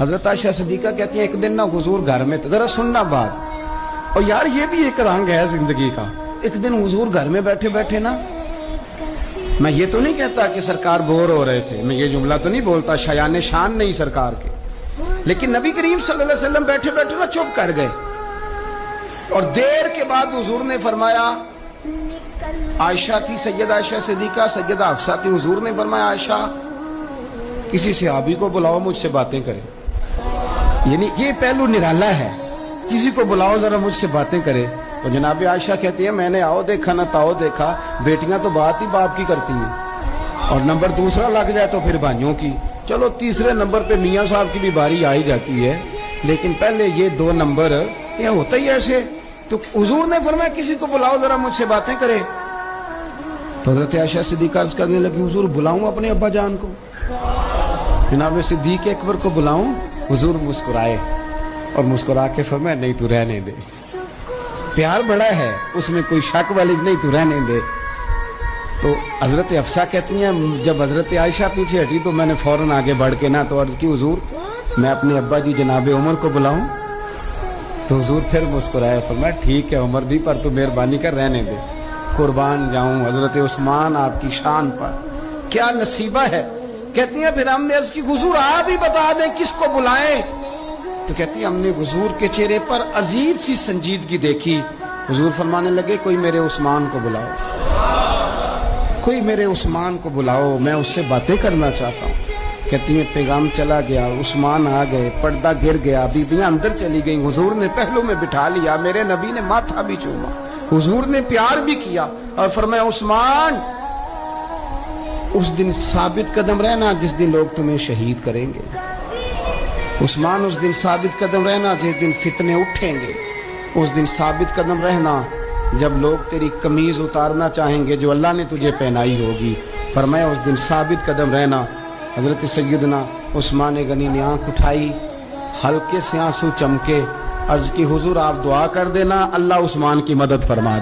حضرت عائشہ صدیقہ کہتی ہیں ایک دن نا حضور گھر میں، ذرا سننا بات، اور یار یہ بھی ایک رنگ ہے زندگی کا، ایک دن حضور گھر میں بیٹھے بیٹھے نا، میں یہ تو نہیں کہتا کہ سرکار بور ہو رہے تھے، میں یہ جملہ تو نہیں بولتا، شایان شان نہیں سرکار کے، لیکن نبی کریم صلی اللہ علیہ وسلم بیٹھے بیٹھے نا چپ کر گئے، اور دیر کے بعد حضور نے فرمایا، عائشہ تھی سیدہ عائشہ صدیقہ، سیدہ حفصہ تھی، حضور نے فرمایا عائشہ کسی صحابی کو بلاؤ مجھ سے باتیں کرے، یعنی یہ پہلو نرالا ہے، کسی کو بلاؤ ذرا مجھ سے باتیں کرے۔ تو جناب عائشہ کہتی ہے میں نے آؤ دیکھا نہ تاؤ دیکھا، بیٹیاں تو بات ہی باپ کی کرتی ہیں، اور نمبر دوسرا لگ جائے تو پھر بھائیوں کی، چلو تیسرے نمبر پہ میاں صاحب کی بھی باری آئی جاتی ہے، لیکن پہلے یہ دو نمبر یہ ہوتا ہی ایسے۔ تو حضور نے فرمایا کسی کو بلاؤ ذرا مجھ سے باتیں کرے، تو حضرت عائشہ صدیقہ عرض کرنے لگی حضور بلاؤں اپنے ابا جان کو، جناب صدیق اکبر کو بلاؤں؟ حضور مسکرائے اور مسکرا کے فرمایا نہیں تو رہنے دے، پیار بڑا ہے اس میں کوئی شک والی نہیں، تو رہنے دے۔ تو حضرت حفصہ کہتی ہیں جب حضرت عائشہ پیچھے ہٹی تو میں نے فوراً آگے بڑھ کے نہ تو عرض کی حضور میں اپنے ابا جی جناب عمر کو بلاؤں؟ تو حضور پھر مسکرائے، فرمایا ٹھیک ہے عمر بھی، پر تو مہربانی کر رہنے دے، قربان جاؤں حضرت عثمان آپ کی شان پر، کیا نصیبہ ہے۔ کہتی ہیں پھر ہم نے عرض کی حضور آپ ہی بتا دیں کس کو بلائیں؟ تو کہتی ہیں ہم نے حضور کے چہرے پر عجیب سی سنجیدگی دیکھی، حضور فرمانے لگے کوئی میرے عثمان کو بلاؤ، کوئی میرے عثمان کو بلاؤ، میں اس سے باتیں کرنا چاہتا ہوں۔ کہتی ہیں پیغام چلا گیا، عثمان آ گئے، پردہ گر گیا، بیویاں اندر چلی گئیں، حضور نے پہلو میں بٹھا لیا، میرے نبی نے ماتھا بھی چوما، حضور نے پیار بھی کیا اور فرمایا عثمان اس دن ثابت قدم رہنا جس دن لوگ تمہیں شہید کریں گے، عثمان اس دن ثابت قدم رہنا جس دن فتنے اٹھیں گے، اس دن ثابت قدم رہنا جب لوگ تیری قمیض اتارنا چاہیں گے جو اللہ نے تجھے پہنائی ہوگی، فرمایا اس دن ثابت قدم رہنا۔ حضرت سیدنا عثمان غنی نے آنکھ اٹھائی، ہلکے سے آنسو چمکے، عرض کی حضور آپ دعا کر دینا اللہ عثمان کی مدد فرما